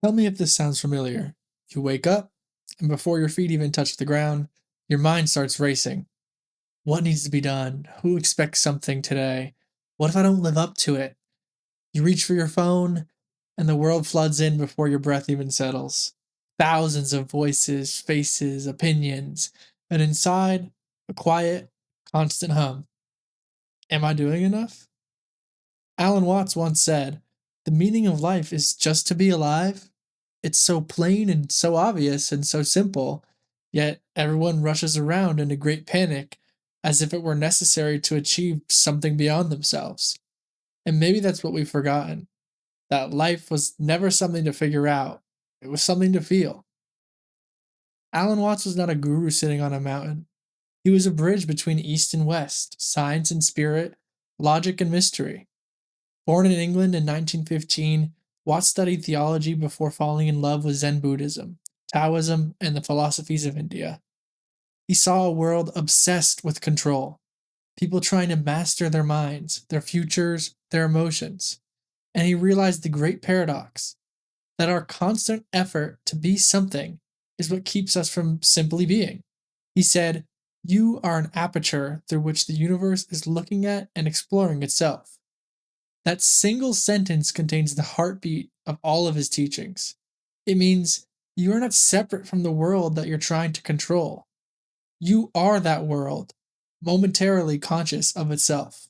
Tell me if this sounds familiar. You wake up, and before your feet even touch the ground, your mind starts racing. What needs to be done? Who expects something today? What if I don't live up to it? You reach for your phone, and the world floods in before your breath even settles. Thousands of voices, faces, opinions, and inside, a quiet, constant hum. Am I doing enough? Alan Watts once said, "The meaning of life is just to be alive." It's so plain and so obvious and so simple, yet everyone rushes around in a great panic as if it were necessary to achieve something beyond themselves. And maybe that's what we've forgotten, that life was never something to figure out, it was something to feel. Alan Watts was not a guru sitting on a mountain. He was a bridge between East and West, science and spirit, logic and mystery. Born in England in 1915, Watts studied theology before falling in love with Zen Buddhism, Taoism, and the philosophies of India. He saw a world obsessed with control, people trying to master their minds, their futures, their emotions. And he realized the great paradox that our constant effort to be something is what keeps us from simply being. He said, "You are an aperture through which the universe is looking at and exploring itself." That single sentence contains the heartbeat of all of his teachings. It means you are not separate from the world that you're trying to control. You are that world, momentarily conscious of itself.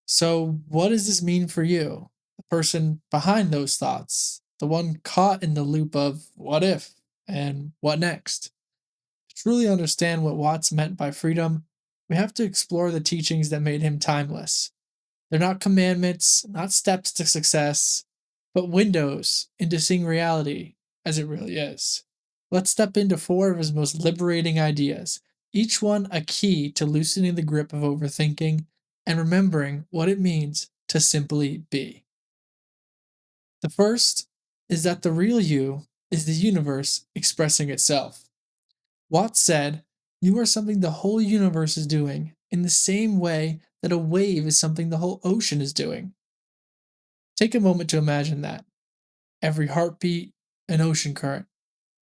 So, what does this mean for you? The person behind those thoughts, the one caught in the loop of what if and what next? To truly understand what Watts meant by freedom, we have to explore the teachings that made him timeless. They're not commandments, not steps to success, but windows into seeing reality as it really is. Let's step into four of his most liberating ideas, each one a key to loosening the grip of overthinking and remembering what it means to simply be. The first is that the real you is the universe expressing itself. Watts said, "You are something the whole universe is doing, in the same way that a wave is something the whole ocean is doing." Take a moment to imagine that. Every heartbeat, an ocean current.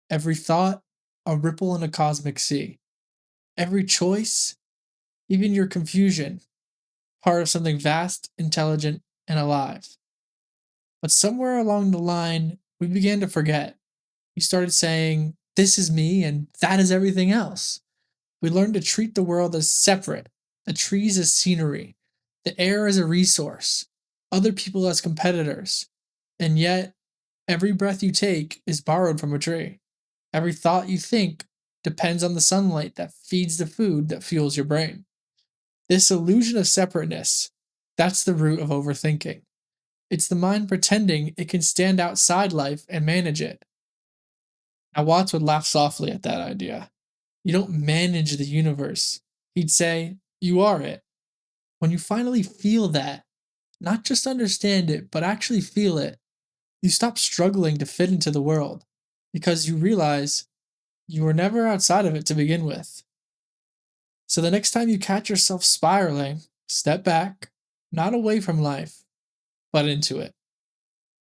Every thought, a ripple in a cosmic sea. Every choice, even your confusion, part of something vast, intelligent, and alive. But somewhere along the line, we began to forget. We started saying, "This is me, and that is everything else." We learned to treat the world as separate, the trees as scenery, the air as a resource, other people as competitors. And yet, every breath you take is borrowed from a tree. Every thought you think depends on the sunlight that feeds the food that fuels your brain. This illusion of separateness, that's the root of overthinking. It's the mind pretending it can stand outside life and manage it. Now, Watts would laugh softly at that idea. You don't manage the universe. He'd say, you are it. When you finally feel that, not just understand it, but actually feel it, you stop struggling to fit into the world because you realize you were never outside of it to begin with. So the next time you catch yourself spiraling, step back, not away from life, but into it.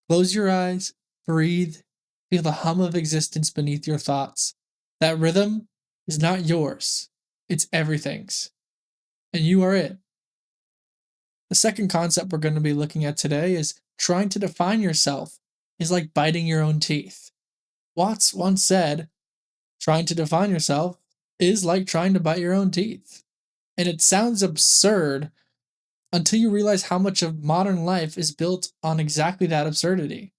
Close your eyes, breathe, feel the hum of existence beneath your thoughts. That rhythm is not yours, it's everything's, and you are it. The second concept we're going to be looking at today is trying to define yourself is like biting your own teeth. Watts once said, "Trying to define yourself is like trying to bite your own teeth." And it sounds absurd until you realize how much of modern life is built on exactly that absurdity.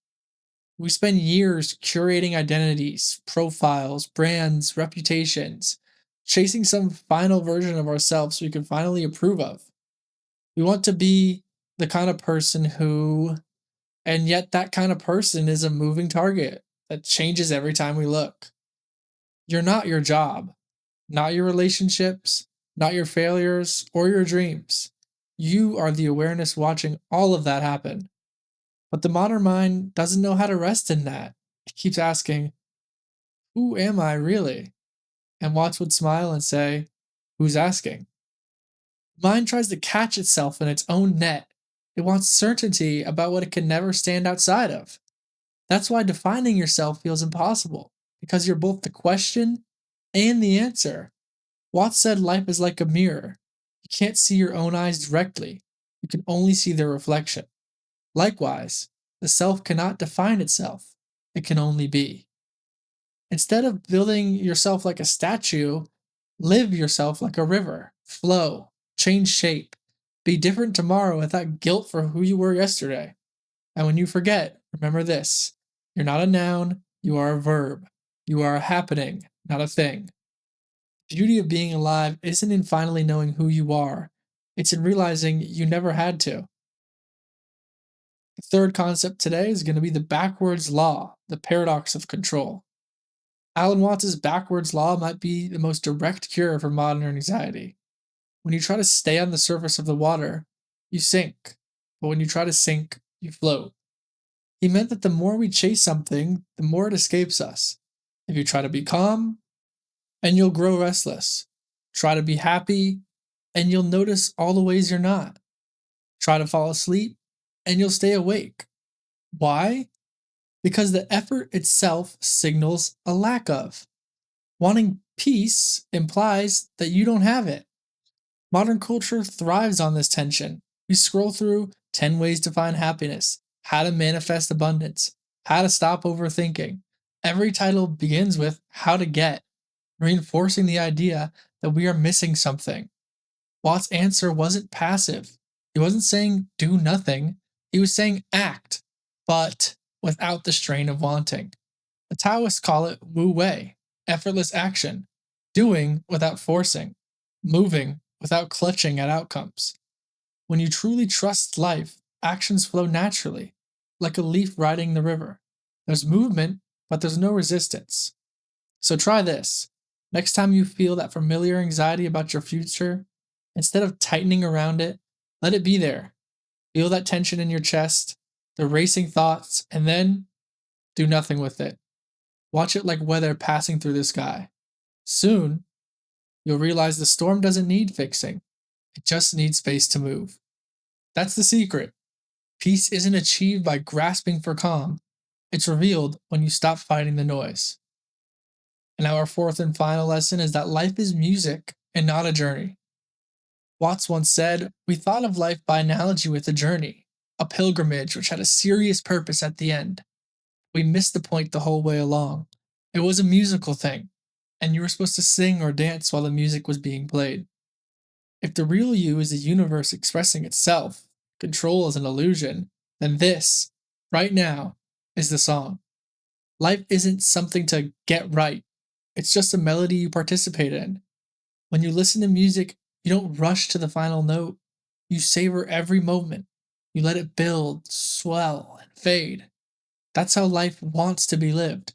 We spend years curating identities, profiles, brands, reputations, chasing some final version of ourselves we can finally approve of. We want to be the kind of person who, and yet that kind of person is a moving target that changes every time we look. You're not your job, not your relationships, not your failures, or your dreams. You are the awareness watching all of that happen. But the modern mind doesn't know how to rest in that. It keeps asking, who am I really? And Watts would smile and say, who's asking? Mind tries to catch itself in its own net. It wants certainty about what it can never stand outside of. That's why defining yourself feels impossible, because you're both the question and the answer. Watts said life is like a mirror. You can't see your own eyes directly, you can only see their reflection. Likewise, the self cannot define itself, it can only be. Instead of building yourself like a statue, live yourself like a river. Flow, change shape, be different tomorrow without guilt for who you were yesterday. And when you forget, remember this: you're not a noun, you are a verb. You are a happening, not a thing. The beauty of being alive isn't in finally knowing who you are, it's in realizing you never had to. The third concept today is going to be the backwards law, the paradox of control. Alan Watts' backwards law might be the most direct cure for modern anxiety. When you try to stay on the surface of the water, you sink. But when you try to sink, you float. He meant that the more we chase something, the more it escapes us. If you try to be calm, and you'll grow restless. Try to be happy, and you'll notice all the ways you're not. Try to fall asleep, and you'll stay awake. Why? Because the effort itself signals a lack of. Wanting peace implies that you don't have it. Modern culture thrives on this tension. We scroll through 10 ways to find happiness, how to manifest abundance, how to stop overthinking. Every title begins with how to get, reinforcing the idea that we are missing something. Watt's answer wasn't passive. He wasn't saying do nothing, he was saying act, but without the strain of wanting. The Taoists call it Wu Wei, effortless action, doing without forcing, moving without clutching at outcomes. When you truly trust life, actions flow naturally, like a leaf riding the river. There's movement, but there's no resistance. So try this. Next time you feel that familiar anxiety about your future, instead of tightening around it, let it be there. Feel that tension in your chest, the racing thoughts, and then do nothing with it. Watch it like weather passing through the sky. Soon, you'll realize the storm doesn't need fixing, it just needs space to move. That's the secret. Peace isn't achieved by grasping for calm, it's revealed when you stop fighting the noise. And now, our fourth and final lesson is that life is music and not a journey. Watts once said, "We thought of life by analogy with a journey, a pilgrimage which had a serious purpose at the end. We missed the point the whole way along. It was a musical thing, and you were supposed to sing or dance while the music was being played. If the real you is the universe expressing itself, control is an illusion, then this, right now, is the song. Life isn't something to get right, it's just a melody you participate in. When you listen to music, you don't rush to the final note. You savor every moment. You let it build, swell, and fade. That's how life wants to be lived.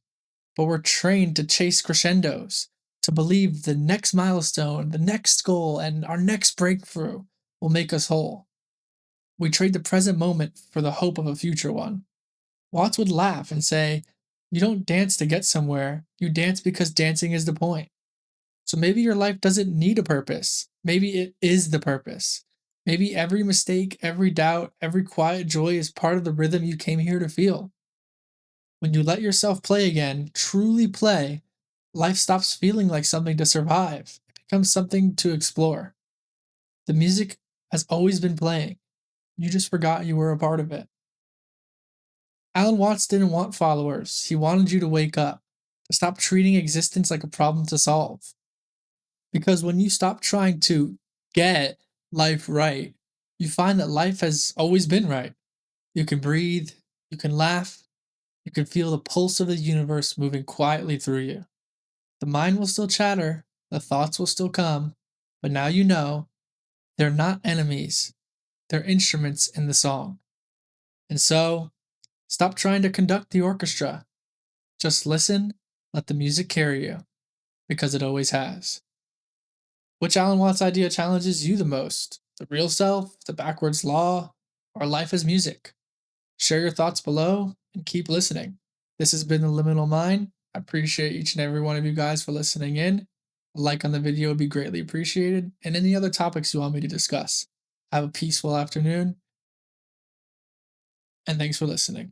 But we're trained to chase crescendos, to believe the next milestone, the next goal, and our next breakthrough will make us whole. We trade the present moment for the hope of a future one. Watts would laugh and say, "You don't dance to get somewhere, you dance because dancing is the point." So maybe your life doesn't need a purpose. Maybe it is the purpose. Maybe every mistake, every doubt, every quiet joy is part of the rhythm you came here to feel. When you let yourself play again, truly play, life stops feeling like something to survive. It becomes something to explore. The music has always been playing. You just forgot you were a part of it. Alan Watts didn't want followers. He wanted you to wake up, to stop treating existence like a problem to solve. Because when you stop trying to get life right, you find that life has always been right. You can breathe, you can laugh, you can feel the pulse of the universe moving quietly through you. The mind will still chatter, the thoughts will still come, but now you know they're not enemies, they're instruments in the song. And so, stop trying to conduct the orchestra. Just listen, let the music carry you, because it always has. Which Alan Watts idea challenges you the most? The real self, the backwards law, or life as music? Share your thoughts below and keep listening. This has been The Liminal Mind. I appreciate each and every one of you guys for listening in. A like on the video would be greatly appreciated, and any other topics you want me to discuss. Have a peaceful afternoon, and thanks for listening.